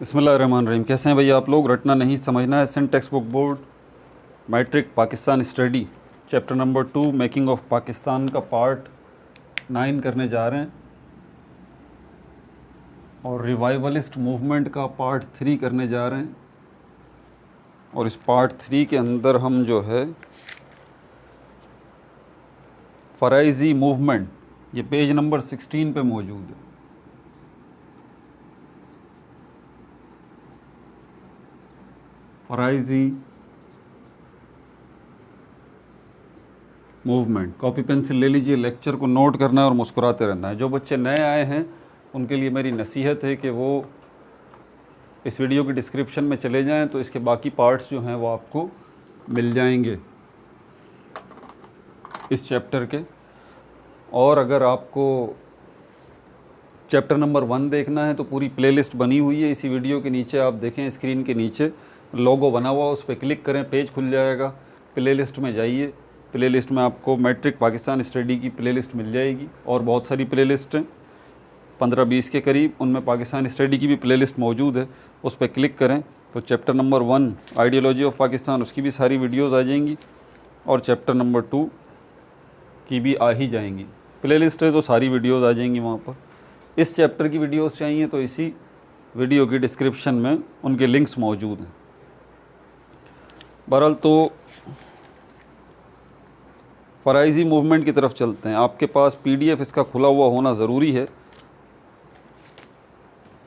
बिस्मिल्लाहिर्रहमानिर्रहीम। कैसे हैं भैया आप लोग? रटना नहीं समझना है। सेंट text book board matric Pakistan study chapter number 2 making of Pakistan का पार्ट 9 करने जा रहे हैं और रिवाइवलिस्ट मूवमेंट का पार्ट 3 करने जा रहे हैं। और इस पार्ट 3 के अंदर हम जो है फ़राइज़ी मूवमेंट, ये पेज नंबर 16 पे मौजूद है। फ़राइज़ी मूवमेंट। कॉपी पेंसिल ले लीजिए, लेक्चर को नोट करना है और मुस्कुराते रहना है। जो बच्चे नए आए हैं उनके लिए मेरी नसीहत है कि वो इस वीडियो की डिस्क्रिप्शन में चले जाएं, तो इसके बाकी पार्ट्स जो हैं वो आपको मिल जाएंगे इस चैप्टर के। और अगर आपको चैप्टर नंबर 1 देखना है तो पूरी प्लेलिस्ट बनी हुई है इसी वीडियो के नीचे। आप देखें स्क्रीन के नीचे लोगो बना हुआ, उस पर क्लिक करें, पेज खुल जाएगा। प्लेलिस्ट में जाइए, प्लेलिस्ट में आपको मैट्रिक पाकिस्तान स्टडी की प्लेलिस्ट मिल जाएगी और बहुत सारी प्लेलिस्ट हैं, 15-20 के करीब। उनमें पाकिस्तान स्टडी की भी प्लेलिस्ट मौजूद है। उस पर क्लिक करें तो chapter number 1 ideology of Pakistan, उसकी भी सारी वीडियोज़ आ जाएंगी और चैप्टर नंबर 2 की भी आ ही जाएंगी। प्लेलिस्ट है तो सारी वीडियोज़ आ जाएंगी वहाँ पर। इस चैप्टर की वीडियोज़ चाहिए तो इसी वीडियो की डिस्क्रिप्शन में उनके लिंक्स मौजूद हैं। बहरहाल तो फ़राइज़ी मूवमेंट की तरफ चलते हैं। आपके पास PDF इसका खुला हुआ होना ज़रूरी है,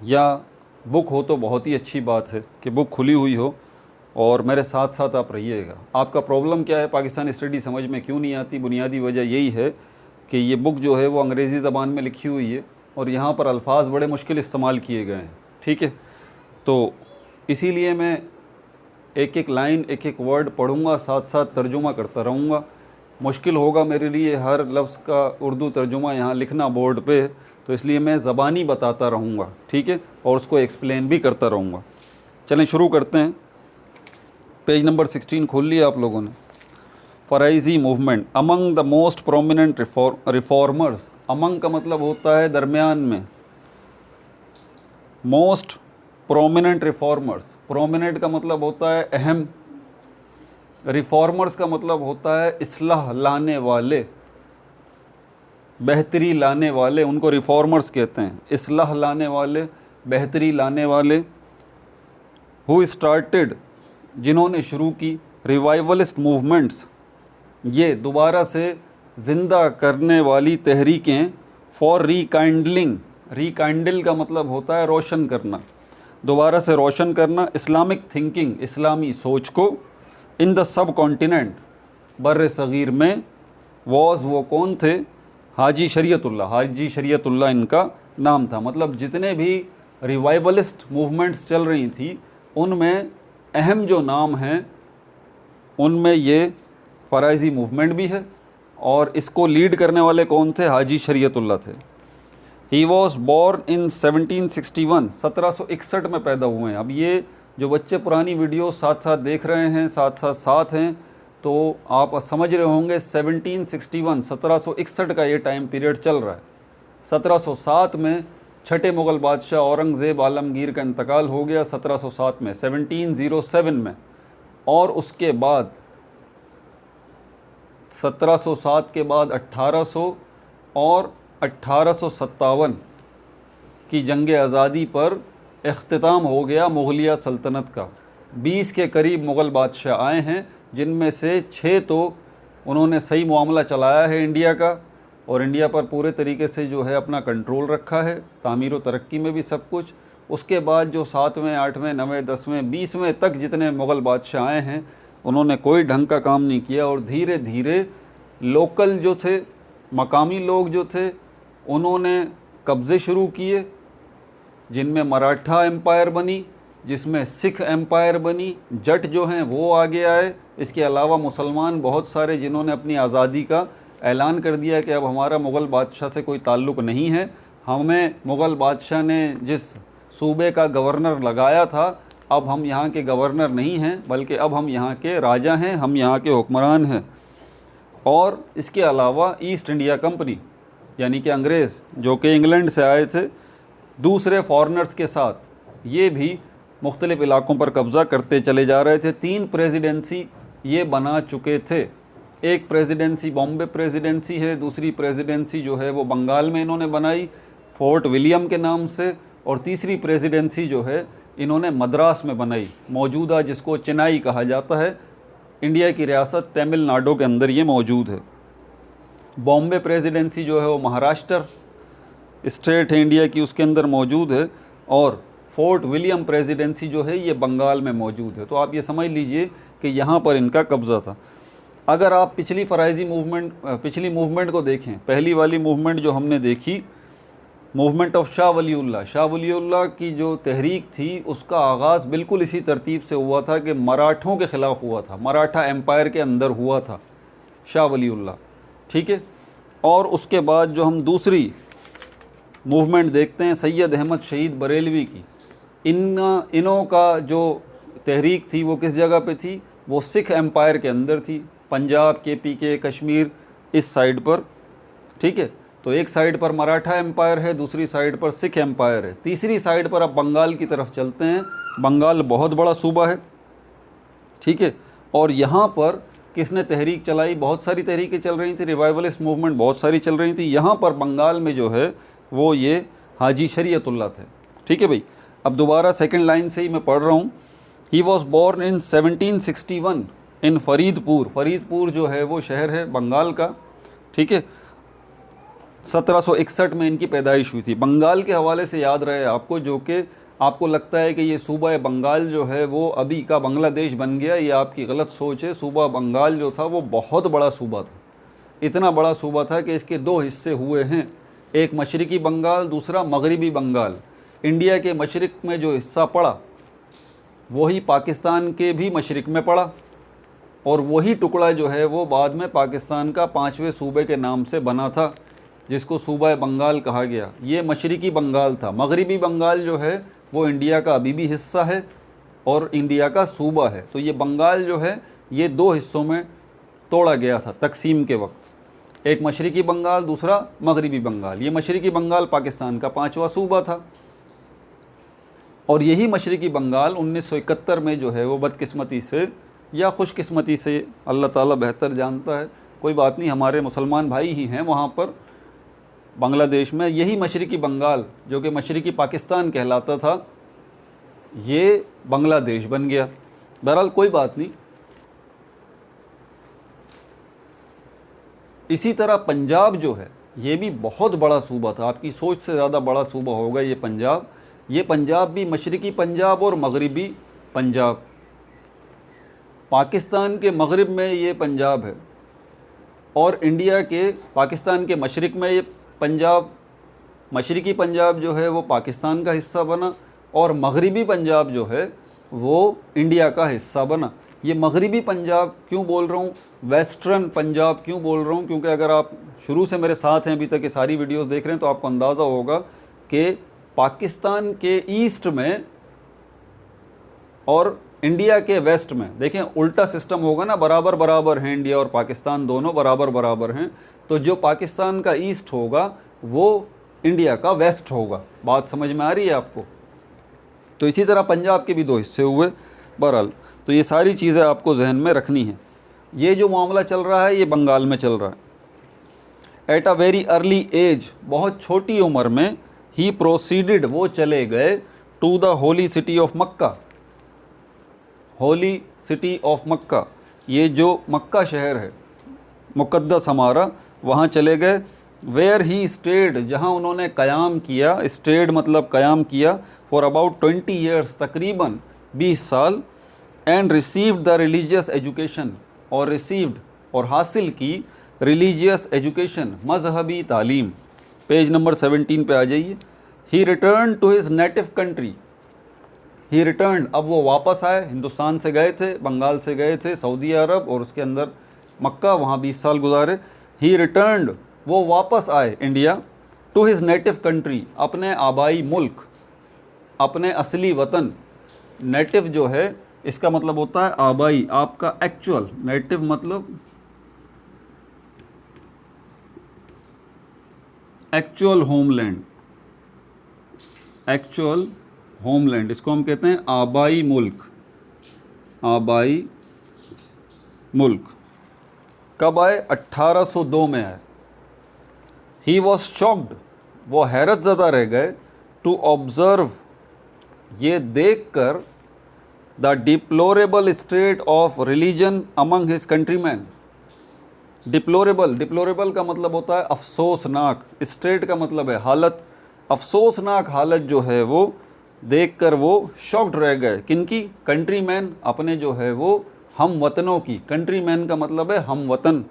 या बुक हो तो बहुत ही अच्छी बात है कि बुक खुली हुई हो और मेरे साथ साथ आप रहिएगा। आपका प्रॉब्लम क्या है, पाकिस्तान स्टडी समझ में क्यों नहीं आती? बुनियादी वजह यही है कि ये बुक जो है वो अंग्रेज़ी ज़बान में लिखी हुई है और यहाँ पर अल्फाज बड़े मुश्किल इस्तेमाल किए गए हैं। ठीक है, तो इसीलिए मैं एक एक लाइन, एक एक वर्ड पढ़ूँगा, साथ साथ तर्जुमा करता रहूँगा। मुश्किल होगा मेरे लिए हर लफ्ज़ का उर्दू तर्जुमा यहाँ लिखना बोर्ड पे, तो इसलिए मैं ज़बानी बताता रहूँगा। ठीक है, और उसको एक्सप्लेन भी करता रहूँगा। चलें शुरू करते हैं। पेज नंबर 16 खोल लिया आप लोगों ने। Faraizi movement. Among the most prominent reformers. Among का मतलब होता है दरमियान में। मोस्ट प्रोमिनेंट रिफॉर्मर्स, प्रोमिनेंट का मतलब होता है अहम। रिफॉर्मर्स का मतलब होता है इस्लाह लाने वाले, बेहतरी लाने वाले, उनको रिफॉर्मर्स कहते हैं। इस्लाह लाने वाले, बेहतरी लाने वाले। हु स्टार्टेड, जिन्होंने शुरू की। रिवाइवलिस्ट मूवमेंट्स, ये दोबारा से ज़िंदा करने वाली तहरीकें। फॉर रिकाइंडलिंग, रिकाइंडल का मतलब होता है रोशन करना, दोबारा से रोशन करना। इस्लामिक थिंकिंग, इस्लामी सोच को। इन द सब कॉन्टिनेंट, बर्र सग़ीर में। वॉज, वो कौन थे? हाजी शरीयतुल्लाह, हाजी शरीयतुल्लाह इनका नाम था। मतलब जितने भी रिवाइवलिस्ट मूवमेंट्स चल रही थी उनमें अहम जो नाम हैं उनमें ये फ़राइज़ी मूवमेंट भी है। और इसको लीड करने वाले कौन थे? हाजी शरीयतुल्लाह थे। ही वॉज बॉर्न इन 1761, 1761 में पैदा हुए हैं। अब ये जो बच्चे पुरानी वीडियो साथ साथ देख रहे हैं, साथ हैं, तो आप समझ रहे होंगे 1761, 1761 का ये टाइम पीरियड चल रहा है। 1707 में छठे मुग़ल बादशाह औरंगज़ेब आलमगीर का इंतकाल हो गया 1707 में, 1707 में। और उसके बाद 1707 के बाद 1800 और 1857 की जंग आज़ादी पर इख्तिताम हो गया मुग़लिया सल्तनत का। 20 के करीब मुग़ल बादशाह आए हैं, जिनमें से 6 तो उन्होंने सही मामला चलाया है इंडिया का, और इंडिया पर पूरे तरीके से जो है अपना कंट्रोल रखा है, तामीर व तरक्की में भी सब कुछ। उसके बाद जो 7वें, 8वें, 9वें, 10वें, 20वें तक जितने मुग़ल बादशाह आए हैं उन्होंने कोई ढंग का काम नहीं किया। और धीरे धीरे लोकल जो थे, मकामी लोग जो थे, उन्होंने कब्ज़े शुरू किए, जिनमें मराठा एम्पायर बनी, जिसमें सिख एम्पायर बनी, जट जो हैं वो आगे आए। इसके अलावा मुसलमान बहुत सारे, जिन्होंने अपनी आज़ादी का ऐलान कर दिया कि अब हमारा मुग़ल बादशाह से कोई ताल्लुक़ नहीं है। हमें मुग़ल बादशाह ने जिस सूबे का गवर्नर लगाया था, अब हम यहाँ के गवर्नर नहीं हैं, बल्कि अब हम यहाँ के राजा हैं, हम यहाँ के हुक्मरान हैं। और इसके अलावा ईस्ट इंडिया कंपनी यानी कि अंग्रेज़, जो कि इंग्लैंड से आए थे, दूसरे फॉरेनर्स के साथ ये भी मुख्तलिफ़ इलाक़ों पर कब्ज़ा करते चले जा रहे थे। 3 प्रेसिडेंसी ये बना चुके थे। एक प्रेसिडेंसी बॉम्बे प्रेसिडेंसी है, दूसरी प्रेसिडेंसी जो है वो बंगाल में इन्होंने बनाई फोर्ट विलियम के नाम से, और तीसरी प्रेसिडेंसी जो है इन्होंने मद्रास में बनाई, मौजूदा जिसको चेन्नई कहा जाता है, इंडिया की रियासत तमिलनाडु के अंदर ये मौजूद है। बॉम्बे प्रेसिडेंसी जो है वो महाराष्ट्र स्टेट है इंडिया की, उसके अंदर मौजूद है, और फोर्ट विलियम प्रेसिडेंसी जो है ये बंगाल में मौजूद है। तो आप ये समझ लीजिए कि यहाँ पर इनका कब्ज़ा था। अगर आप पिछली पिछली मूवमेंट को देखें, पहली वाली मूवमेंट जो हमने देखी, मूवमेंट ऑफ शाह वलीउल्लाह की जो तहरीक थी उसका आगाज़ बिल्कुल इसी तरतीब से हुआ था कि मराठों के ख़िलाफ़ हुआ था, मराठा एम्पायर के अंदर हुआ था शाह वलीउल्लाह, ठीक है। और उसके बाद जो हम दूसरी मूवमेंट देखते हैं सैयद अहमद शहीद बरेलवी की, इनों का जो तहरीक थी वो किस जगह पे थी, वो सिख एम्पायर के अंदर थी, पंजाब KPK कश्मीर इस साइड पर, ठीक है। तो एक साइड पर मराठा एम्पायर है, दूसरी साइड पर सिख एम्पायर है, तीसरी साइड पर अब बंगाल की तरफ चलते हैं। बंगाल बहुत बड़ा सूबा है, ठीक है। और यहाँ पर किसने तहरीक चलाई, बहुत सारी तहरीकें चल रही थी, रिवाइवलिस्ट मूवमेंट बहुत सारी चल रही थी। यहाँ पर बंगाल में जो है वो ये हाजी शरीयतुल्लाह थे, ठीक है भाई। अब दोबारा सेकंड लाइन से ही मैं पढ़ रहा हूँ। ही वॉज बॉर्न इन 1761 इन फरीदपुर, फरीदपुर जो है वो शहर है बंगाल का, ठीक है। 1761 में इनकी पैदाइश हुई थी। बंगाल के हवाले से याद रहे आपको, जो कि आपको लगता है कि ये सूबा बंगाल जो है वो अभी का बांग्लादेश बन गया, ये आपकी गलत सोच है। सूबा बंगाल जो था वो बहुत बड़ा सूबा था, इतना बड़ा सूबा था कि इसके 2 हिस्से हुए हैं, एक मशरक़ी बंगाल, दूसरा मगरिबी बंगाल। इंडिया के मशरक़ में जो हिस्सा पड़ा वही पाकिस्तान के भी मशरक़ में पड़ा, और वही टुकड़ा जो है वो बाद में पाकिस्तान का 5वें सूबे के नाम से बना था, जिसको सूबा बंगाल कहा गया। ये मशरक़ी बंगाल था। मगरिबी बंगाल जो है वो इंडिया का अभी भी हिस्सा है और इंडिया का सूबा है। तो ये बंगाल जो है ये 2 हिस्सों में तोड़ा गया था तकसीम के वक्त, एक मशरक़ी बंगाल, दूसरा मगरिबी बंगाल। ये मशरक़ी बंगाल पाकिस्तान का 5वां सूबा था, और यही मशरक़ी बंगाल 1971 में जो है वो बदकिस्मती से या खुशकिस्मती से, अल्लाह ताला बेहतर जानता है, कोई बात नहीं, हमारे मुसलमान भाई ही हैं वहाँ पर बांग्लादेश में, यही मशरक़ी बंगाल जो कि मशरक़ी पाकिस्तान कहलाता था, ये बांग्लादेश बन गया। बहरहाल कोई बात नहीं। इसी तरह पंजाब जो है ये भी बहुत बड़ा सूबा था, आपकी सोच से ज़्यादा बड़ा सूबा होगा ये पंजाब। ये पंजाब भी मशरक़ी पंजाब और मगरिबी पंजाब, पाकिस्तान के मगरिब में ये पंजाब है, और इंडिया के पाकिस्तान के मशरक़ में ये पंजाब, मशरक़ी पंजाब जो है वो पाकिस्तान का हिस्सा बना, और मगरिबी पंजाब जो है वो इंडिया का हिस्सा बना। ये मगरिबी पंजाब क्यों बोल रहा हूँ, वेस्टर्न पंजाब क्यों बोल रहा हूँ, क्योंकि अगर आप शुरू से मेरे साथ हैं, अभी तक ये सारी वीडियोस देख रहे हैं, तो आपको अंदाज़ा होगा कि पाकिस्तान के ईस्ट में और इंडिया के वेस्ट में, देखें उल्टा सिस्टम होगा ना, बराबर बराबर हैं इंडिया और पाकिस्तान, दोनों बराबर बराबर हैं। तो जो पाकिस्तान का ईस्ट होगा वो इंडिया का वेस्ट होगा। बात समझ में आ रही है आपको? तो इसी तरह पंजाब के भी 2 हिस्से हुए। बहरहाल तो ये सारी चीज़ें आपको जहन में रखनी है। ये जो मामला चल रहा है ये बंगाल में चल रहा है। At a very early age, बहुत छोटी उम्र में, ही प्रोसीडेड, वो चले गए, to the holy city of Mecca, holy city of Mecca, ये जो मक्का शहर है मुक़द्दस हमारा, वहाँ चले गए। वेयर ही स्टेड, जहाँ उन्होंने क़याम किया, स्टेड मतलब क़याम किया, फॉर अबाउट 20 ईयर्स, तकरीबन 20 साल, and received the religious education, और रिसीव्ड और हासिल की रिलीजियस एजुकेशन, मजहबी तालीम। पेज नंबर 17 पे आ जाइए। He return to his native country, he return, अब वो वापस आए, हिंदुस्तान से गए थे, बंगाल से गए थे सऊदी अरब और उसके अंदर मक्का, वहाँ 20 साल गुजारे। ही रिटर्नड, वो वापस आए India, to his native country, अपने आबाई मुल्क, अपने असली वतन। नेटिव जो है इसका मतलब होता है आबाई, आपका एक्चुअल, नेटिव मतलब एक्चुअल होमलैंड, एक्चुअल होमलैंड, इसको हम कहते हैं आबाई मुल्क, आबाई मुल्क। कब आए? 1802 में आए। ही वॉज शॉक्ड, वो हैरत ज़दा रह गए, टू ऑब्ज़र्व, ये देख कर, the deplorable state of religion among his countryman. Deplorable, deplorable का मतलब होता है अफसोसनाक, स्टेट का मतलब है हालत, अफसोसनाक हालत जो है वो देख कर वो शॉक्ड रह गए। किनकी? कंट्रीमैन, अपने जो है वो हम वतनों की। कंट्रीमैन का मतलब है हम वतन।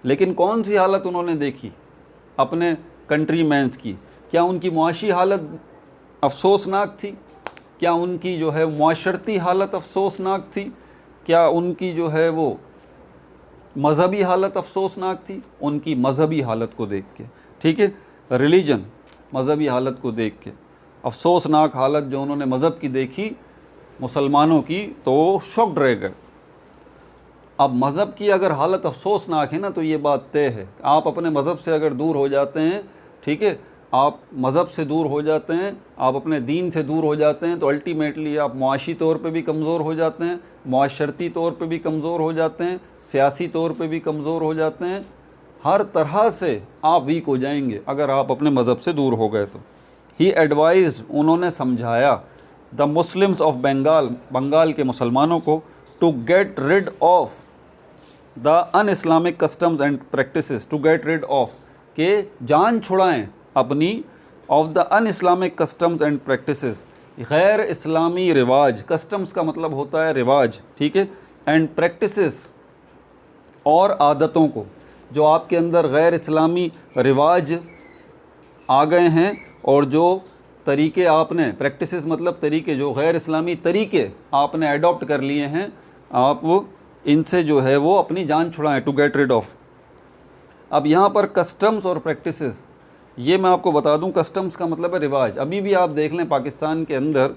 लेकिन कौन सी हालत उन्होंने देखी? अपने कंट्रीमैन्स की। क्या उनकी मुआशी हालत अफसोसनाक थी? क्या उनकी जो है मुआशरती हालत अफसोसनाक थी? क्या उनकी जो है वो मज़हबी हालत अफसोसनाक थी? उनकी मज़हबी हालत को देख के, ठीक है, रिलीजन, मज़हबी हालत को देख के, अफसोसनाक हालत जो उन्होंने मज़हब की देखी मुसलमानों की, तो शॉक्ड रह गए। अब मज़हब की अगर हालत अफसोसनाक है ना, तो ये बात तय है, आप अपने मज़हब से अगर दूर हो जाते हैं, ठीक है, आप मज़हब से दूर हो जाते हैं, आप अपने दीन से दूर हो जाते हैं, तो अल्टीमेटली आप मुआशी तौर पे भी कमज़ोर हो जाते हैं, मुआशरती तौर पे भी कमज़ोर हो जाते हैं, सियासी तौर पे भी कमज़ोर हो जाते हैं, हर तरह से आप वीक हो जाएंगे अगर आप अपने मज़हब से दूर हो गए तो। ही एडवाइज्ड, उन्होंने समझाया, the Muslims of Bengal, Bengal के मुसलमानों को, to get rid of the un Islamic customs and practices, to get rid of, के जान छुड़ाएं अपनी, of the un Islamic customs and practices, गैर इस्लामी रिवाज, कस्टम्स का मतलब होता है रिवाज, ठीक है, एंड प्रैक्टिसेस, और आदतों को, जो आपके अंदर गैर इस्लामी रिवाज आ गए हैं और जो तरीके आपने, प्रैक्टिसेस मतलब तरीके, जो गैर इस्लामी तरीके आपने अडॉप्ट कर लिए हैं, आप वो इनसे जो है वो अपनी जान छुड़ाएं, टू गेट रिड ऑफ। अब यहाँ पर कस्टम्स और प्रैक्टिसेस, ये मैं आपको बता दूं, कस्टम्स का मतलब है रिवाज। अभी भी आप देख लें पाकिस्तान के अंदर,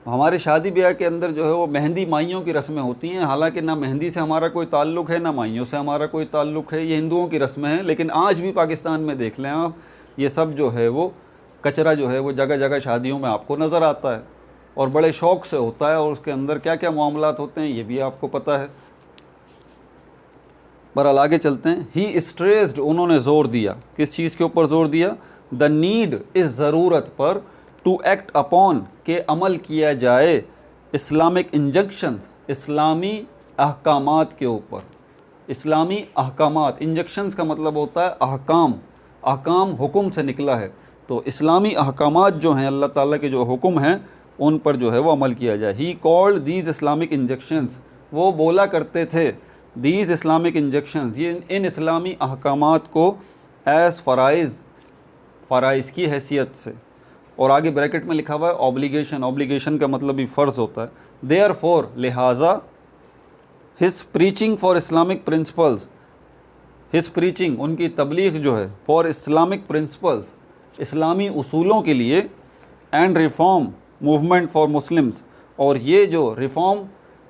हमारे शादी ब्याह के अंदर जो है वो मेहंदी माइयों की रस्में होती हैं, हालांकि ना मेहंदी से हमारा कोई ताल्लुक़ है, ना माइयों से हमारा कोई ताल्लुक़ है, ये हिंदुओं की रस्में हैं। लेकिन आज भी पाकिस्तान में देख लें आप, ये सब जो है वो कचरा जो है वो जगह जगह शादियों में आपको नज़र आता है, और बड़े शौक़ से होता है, और उसके अंदर क्या क्या मामलात होते हैं ये भी आपको पता है। बहरहाल आगे चलते हैं। ही स्ट्रेस्ड, उन्होंने ज़ोर दिया, किस चीज़ के ऊपर ज़ोर दिया? द नीड, इस ज़रूरत पर, टू एक्ट अपॉन, के अमल किया जाए, इस्लामिक इंजक्शंस, इस्लामी अहकामात के ऊपर, इस्लामी अहकामात, इंजक्शंस का मतलब होता है अहकाम, अहकाम हुक्म से निकला है, तो इस्लामी अहकामात जो हैं, अल्लाह ताला के जो हुक्म हैं, उन पर जो है वो अमल किया जाए। ही कॉल्ड दीज इस्लामिक इंजक्शंस, वो बोला करते थे, दीज इस्लामिक इंजक्शंस, ये इन इस्लामी अहकामात को, एज़ फ़राइज़, फ़राइज़ की हैसियत से, और आगे ब्रैकेट में लिखा हुआ है ऑब्लिगेशन, ऑब्लिगेशन का मतलब भी फ़र्ज़ होता है। देयर फॉर, लिहाजा, his preaching for Islamic principles, his preaching, उनकी तबलीग जो है, फॉर इस्लामिक प्रिंसिपल्स, इस्लामी उसूलों के लिए, and reform movement for Muslims, और ये जो रिफ़ॉर्म,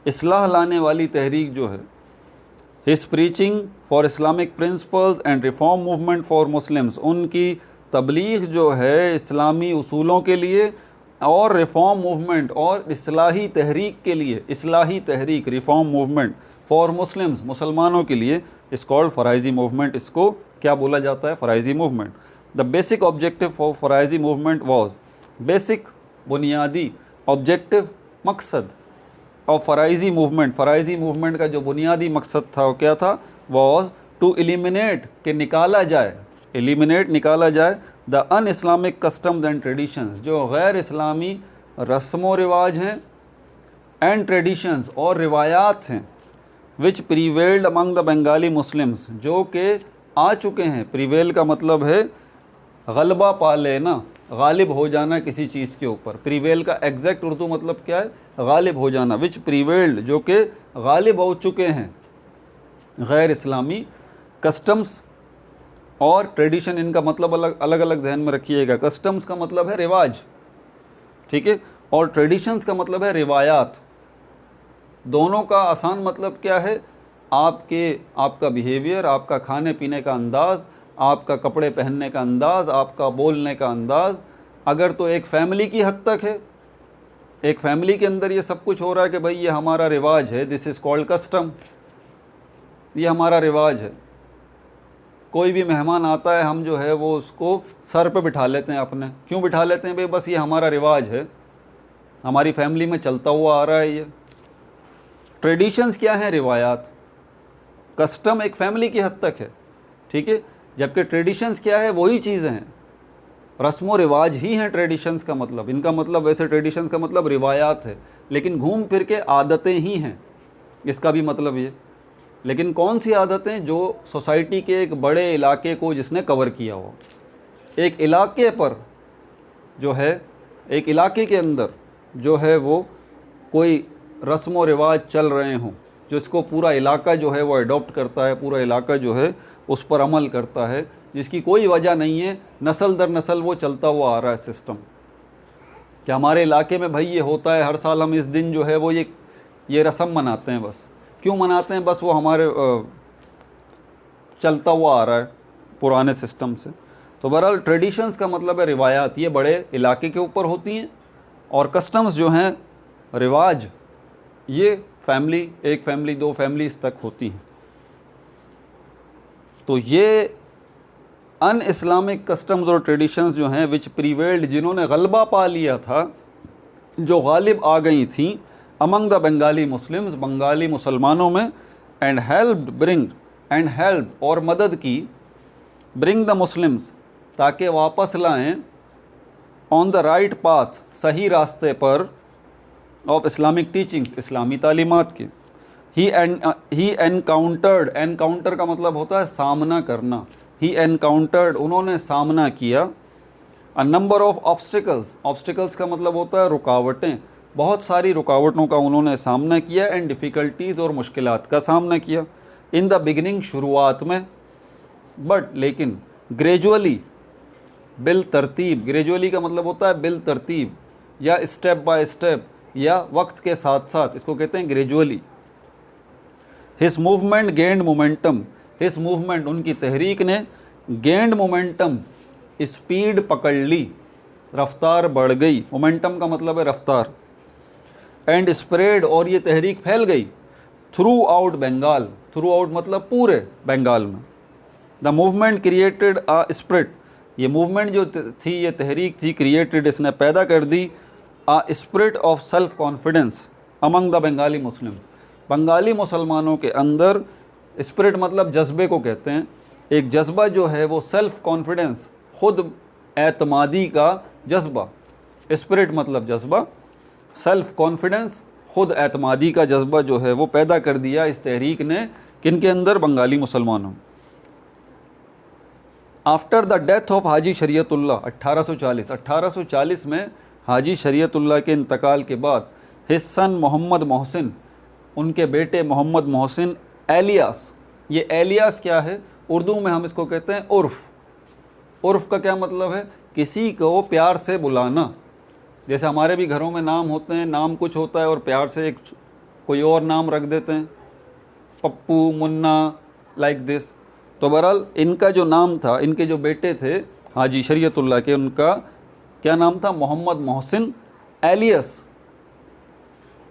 इस्लाह लाने वाली तहरीक जो है, his preaching for Islamic principles and reform movement for Muslims, उनकी तबलीग जो है इस्लामी उसूलों के लिए और रिफ़ॉर्म मूवमेंट और इस्लाही तहरीक के लिए, इस्लाही तहरीक, रिफ़ॉर्म मूवमेंट फॉर मुस्लिम्स, मुसलमानों के लिए, इस कॉल्ड फ़राइज़ी मूवमेंट, इसको क्या बोला जाता है? Faraizi movement. The basic objective for Faraizi movement was, basic, बुनियादी, ऑब्जेक्टिव, मकसद, और फ़राइज़ी मूवमेंट, फ़राइज़ी मूवमेंट का जो बुनियादी मकसद था वो क्या था? वॉज टू एलिमिनेट, के निकाला जाए, एलिमिनेट, निकाला जाए, the un Islamic customs and traditions, जो गैर इस्लामी रस्म व रिवाज हैं, एंड ट्रेडिशंस, और रिवायात हैं, which prevailed among the Bengali Muslims, जो के आ चुके हैं, प्रीवेल का मतलब है गलबा पा लेना, गालिब हो जाना किसी चीज़ के ऊपर। प्रीवेल का एग्जैक्ट उर्दू मतलब क्या है? गालिब हो जाना। विच प्रीवेल्ड, जो कि गालिब हो चुके हैं, गैर इस्लामी कस्टम्स और ट्रेडिशन, इनका मतलब अलग अलग अलग जहन में रखिएगा। कस्टम्स का मतलब है रिवाज, ठीक है, और ट्रेडिशंस का मतलब है रिवायात। दोनों का आसान मतलब क्या है? आपका बिहेवियर, आपका खाने पीने का अंदाज़, आपका कपड़े पहनने का अंदाज़, आपका बोलने का अंदाज़, अगर तो एक फ़ैमिली की हद तक है, एक फैमिली के अंदर ये सब कुछ हो रहा है कि भाई ये हमारा रिवाज है, दिस इज़ कॉल्ड कस्टम, ये हमारा रिवाज है। कोई भी मेहमान आता है, हम जो है वो उसको सर पे बिठा लेते हैं अपने। क्यों बिठा लेते हैं भाई? बस ये हमारा रिवाज है, हमारी फैमिली में चलता हुआ आ रहा है ये। ट्रेडिशंस क्या हैं? रिवायात। कस्टम एक फैमिली की हद तक है, ठीक है, जबकि ट्रेडिशंस क्या है? वही चीज़ें हैं, रस्म व रिवाज ही हैं ट्रेडिशंस का मतलब। इनका मतलब वैसे ट्रेडिशंस का मतलब रिवायात है, लेकिन घूम फिर के आदतें ही हैं, इसका भी मतलब ये। लेकिन कौन सी आदतें? जो सोसाइटी के एक बड़े इलाके को जिसने कवर किया हो। एक इलाके पर जो है, एक इलाके के अंदर जो है वो कोई रस्म व रिवाज चल रहे हों, जो इसको पूरा इलाका जो है वो अडॉप्ट करता है, पूरा इलाका जो है उस पर अमल करता है, जिसकी कोई वजह नहीं है, नस्ल दर नस्ल वो चलता हुआ आ रहा है सिस्टम। कि हमारे इलाके में भाई ये होता है, हर साल हम इस दिन जो है वो ये रस्म मनाते हैं। बस क्यों मनाते हैं? बस वो हमारे चलता हुआ आ रहा है पुराने सिस्टम से। तो बहरहाल ट्रेडिशंस का मतलब है रिवायात, ये बड़े इलाके के ऊपर होती हैं। और कस्टम्स जो हैं, रिवाज, ये फैमिली, एक फैमिली, दो फैमिलीज तक होती हैं। तो ये अन इस्लामिक कस्टम्स और ट्रेडिशंस जो हैं विच प्रीवेल्ड, जिन्होंने गलबा पा लिया था, जो गालिब आ गई थी among the Bengali Muslims, Bengali मुसलमानों में, एंड हेल्प और मदद की, ब्रिंग द मुस्लिम्स, ताकि वापस लाएं, ऑन द राइट पाथ, सही रास्ते पर, ऑफ इस्लामिक टीचिंग्स, इस्लामी तालीमात के। ही एनकाउंटर का मतलब होता है सामना करना। ही एनकाउंटर्ड, उन्होंने सामना किया, अ नंबर ऑफ ऑब्स्टिकल्स का मतलब होता है रुकावटें, बहुत सारी रुकावटों का उन्होंने सामना किया, एंड डिफ़िकल्टीज़ और मुश्किलात का सामना किया। इन द बिगिनिंग, शुरुआत में, बट लेकिन ग्रेजुअली, बिल तरतीब, ग्रेजुअली का मतलब होता है बिल तरतीब, या स्टेप बाय स्टेप, या वक्त के साथ साथ, इसको कहते हैं ग्रेजुअली। हिस मूवमेंट गेंड मोमेंटम, हिस मूवमेंट, उनकी तहरीक ने, गेंड मोमेंटम, स्पीड पकड़ ली, रफ्तार बढ़ गई। मोमेंटम का मतलब है रफ्तार। एंड स्प्रेड, और ये तहरीक फैल गई, throughout Bengal, throughout मतलब पूरे बंगाल में। The movement created a spirit, ये मूवमेंट जो थी, ये तहरीक थी, क्रिएटेड, इसने पैदा कर दी, a spirit of self confidence among the Bengali Muslims, Bengali मुसलमानों के अंदर। स्पिरिट मतलब जज्बे को कहते हैं, एक जज्बा जो है वो सेल्फ कॉन्फिडेंस, खुद एतमादी का जज्बा। स्पिरिट मतलब जज्बा, सेल्फ कॉन्फिडेंस, खुद एतमादी का जज्बा जो है वो पैदा कर दिया इस तहरीक ने, किनके अंदर? बंगाली मुसलमानों। आफ्टर द डेथ ऑफ हाजी शरीयतुल्लाह, 1840 में हाजी शरीयतुल्लाह के इंतकाल के बाद, हिज सन मोहम्मद मोहसिन, उनके बेटे मोहम्मद मोहसिन, एलियास, ये एलियास क्या है? उर्दू में हम इसको कहते हैं उर्फ़। उर्फ़ का क्या मतलब है? किसी को प्यार से बुलाना। जैसे हमारे भी घरों में नाम होते हैं, नाम कुछ होता है और प्यार से एक कोई और नाम रख देते हैं, पप्पू, मुन्ना, लाइक दिस। तो बहरहाल इनका जो नाम था, इनके जो बेटे थे हाजी शरीयतुल्लाह के, उनका क्या नाम था? मोहम्मद मोहसिन एलियस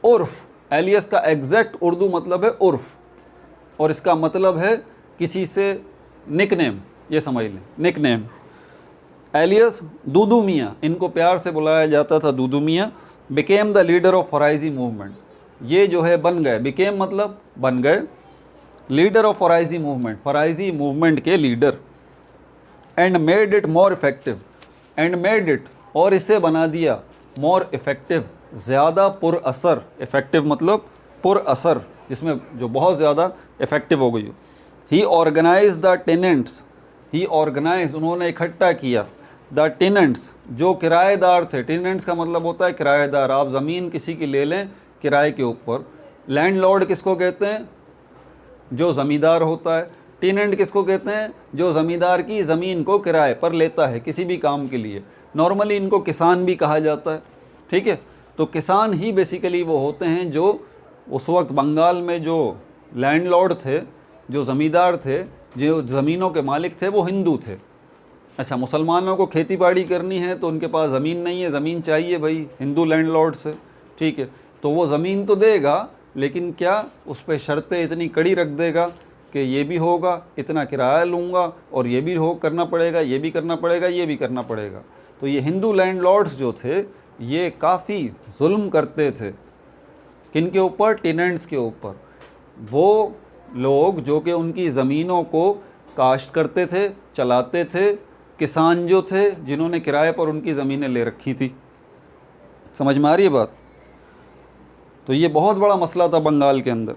उर्फ़। एलियस का एग्जैक्ट उर्दू मतलब है उर्फ़, और इसका मतलब है किसी से निकनेम, ये समझ लें, निकनेम। एलियस दूदू मियाँ, इनको प्यार से बुलाया जाता था Dudu Miyan. Became the leader of Faraizi movement, ये जो है बन गए, बिकेम मतलब बन गए, leader of Faraizi movement, Faraizi movement के लीडर। And made it more effective, and made it, और इसे बना दिया, मोर इफ़ेक्टिव, ज़्यादा पुरअसर। इफ़ेक्टिव मतलब पुरअसर, जिसमें जो बहुत ज़्यादा इफ़ेक्टिव हो गई हो। He organise the tenants, he organise, उन्होंने इकट्ठा किया, द टेनेंट्स, जो किराएदार थे। टेनेंट्स का मतलब होता है किराएदार। आप ज़मीन किसी की ले लें किराए के ऊपर, लैंडलॉर्ड किसको कहते हैं? जो ज़मींदार होता है। टेनेंट किसको कहते हैं? जो ज़मींदार की ज़मीन को किराए पर लेता है किसी भी काम के लिए। नॉर्मली इनको किसान भी कहा जाता है, ठीक है। तो किसान ही बेसिकली वो होते हैं जो उस वक्त बंगाल में जो लैंडलॉर्ड थे, जो ज़मींदार थे, जो ज़मीनों के मालिक थे, वो हिंदू थे। अच्छा, मुसलमानों को खेती बाड़ी करनी है तो उनके पास ज़मीन नहीं है, ज़मीन चाहिए भाई हिंदू लैंडलॉर्ड से, ठीक है, तो वो ज़मीन तो देगा, लेकिन क्या उस पर शर्तें इतनी कड़ी रख देगा कि ये भी होगा, इतना किराया लूँगा, और ये भी हो करना पड़ेगा, ये भी करना पड़ेगा, ये भी करना पड़ेगा। तो ये हिंदू लैंडलॉर्ड्स जो थे ये काफ़ी जुल्म करते थे, किन के ऊपर? टेनेंट्स के ऊपर। वो लोग जो कि उनकी ज़मीनों को काश्त करते थे, चलाते थे, किसान जो थे जिन्होंने किराए पर उनकी ज़मीनें ले रखी थी। समझ में आ रही है बात? तो ये बहुत बड़ा मसला था बंगाल के अंदर।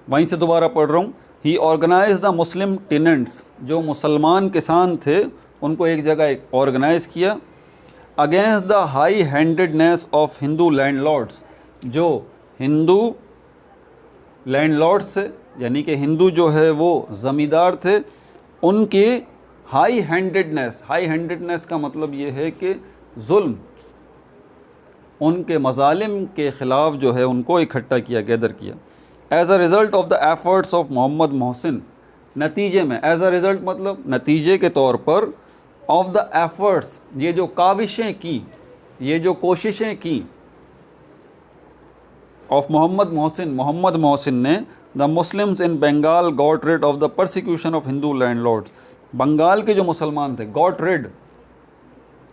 वहीं से दोबारा पढ़ रहा हूँ, ही ऑर्गेनाइज द मुस्लिम टेनेंट्स, जो मुसलमान किसान थे उनको एक जगह ऑर्गेनाइज़ किया, against the high handedness of Hindu landlords, जो हिंदू लैंडलॉर्ड्स से, यानी कि हिंदू जो है वो ज़मींदार थे, उनके हाई हैंडेडनेस का मतलब ये है कि जुल्म, उनके मज़ालिम के ख़िलाफ़ जो है उनको इकट्ठा किया, गैदर किया। As a result of the efforts of Mohammad Mohsin, नतीजे में, एज़ अ रिज़ल्ट मतलब नतीजे के तौर पर, ऑफ द एफ़र्ट्स, ये जो काविशें की, ये जो कोशिशें की, ऑफ मोहम्मद मोहसिन ने, the Muslims in Bengal got rid of the persecution of Hindu landlords, Bengal के जो मुसलमान थे, गॉट रिड,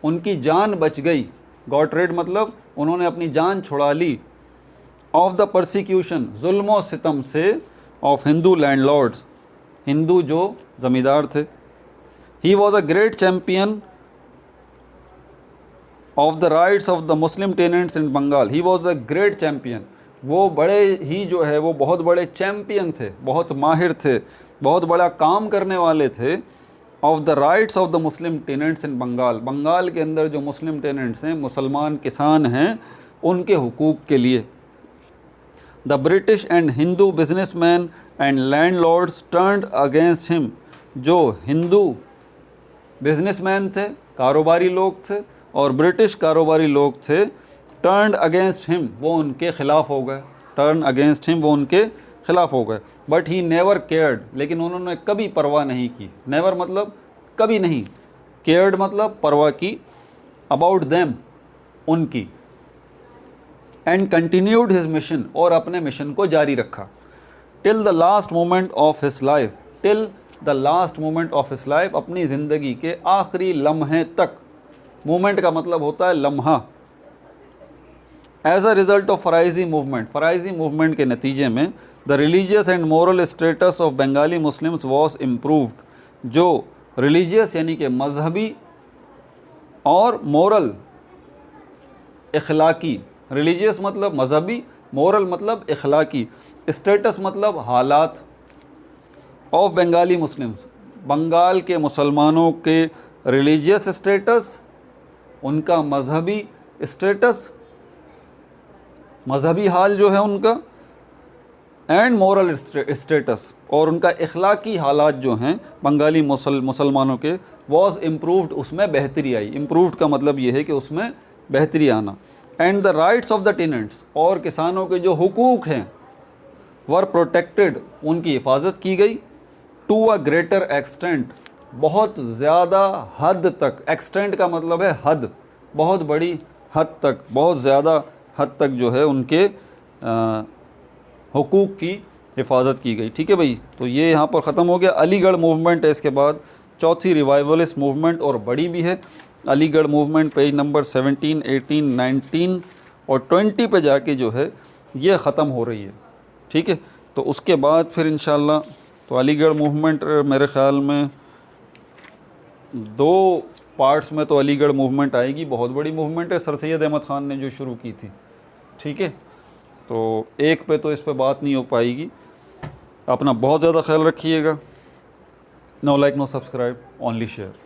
उनकी जान बच गई। गॉट रिड मतलब उन्होंने अपनी जान छुड़ा ली, ऑफ द परसिक्यूशन, जुल्म व सितम से, ऑफ हिंदू लैंडलॉर्ड्स, हिंदू जो ज़मींदार थे। He was a great champion of the rights of the Muslim tenants in Bengal, he was a great champion, वो बड़े ही जो है वो बहुत बड़े चैम्पियन थे, बहुत माहिर थे, बहुत बड़ा काम करने वाले थे, of the rights of the Muslim tenants in Bengal, Bengal के अंदर जो मुस्लिम टेनेंट्स हैं, मुसलमान किसान हैं, उनके हुकूक के लिए। The British and Hindu businessman and landlords turned against him, जो हिंदू बिजनेसमैन थे, कारोबारी लोग थे, और ब्रिटिश कारोबारी लोग थे, टर्न्ड अगेंस्ट हिम, वो उनके ख़िलाफ़ हो गए, टर्न अगेंस्ट हिम, वो उनके ख़िलाफ़ हो गए। बट ही नेवर केयर्ड, लेकिन उन्होंने कभी परवाह नहीं की, नेवर मतलब कभी नहीं, केयर्ड मतलब परवाह की, अबाउट देम, उनकी, एंड कंटिन्यूड हिज मिशन, और अपने मिशन को जारी रखा, till the last moment of his life, till the last moment of his life, अपनी ज़िंदगी के आखिरी लम्हे तक, मोमेंट का मतलब होता है लम्हा। As a result of Faraizi movement के नतीजे में, the religious and moral status of Bengali Muslims was improved, जो रिलीजियस यानी कि मजहबी और मोरल इखलाकी, रिलीजियस मतलब मजहबी, मोरल मतलब इखलाकी, स्टेटस मतलब हालात, ऑफ बंगाली मुस्लिम्स, बंगाल के मुसलमानों के रिलीजियस स्टेटस, उनका मजहबी स्टेटस, मजहबी हाल जो है उनका, एंड मोरल स्टेटस, और उनका इखलाकी हालात जो हैं बंगाली मुसलमानों के, वॉज इम्प्रूव्ड, उसमें बेहतरी आई। इम्प्रूव्ड का मतलब ये है कि उसमें बेहतरी आना। And the rights of the tenants, और किसानों के जो हुकूक हैं, वर प्रोटेक्टेड, उनकी हिफाजत की गई, टू अ ग्रेटर एक्सटेंट, बहुत ज़्यादा हद तक, एक्सटेंट का मतलब है हद, बहुत बड़ी हद तक, बहुत ज़्यादा हद तक जो है उनके हुकूक की हिफाजत की गई। ठीक है भाई, तो ये यहाँ पर ख़त्म हो गया। अलीगढ़ मूवमेंट है इसके बाद, चौथी रिवाइवलिस्ट मूवमेंट, और बड़ी भी है। अलीगढ़ मूवमेंट पेज नंबर 17, 18, 19 और 20 पे जाके जो है ये ख़त्म हो रही है। ठीक है, तो उसके बाद फिर इंशाल्लाह, तो अलीगढ़ मूवमेंट मेरे ख़्याल में 2 पार्ट्स में तो अलीगढ़ मूवमेंट आएगी, बहुत बड़ी मूवमेंट है, सर सैयद अहमद ख़ान ने जो शुरू की थी। ठीक है, तो एक पे तो इस पे बात नहीं हो पाएगी। अपना बहुत ज़्यादा ख्याल रखिएगा। No like no subscribe, only share.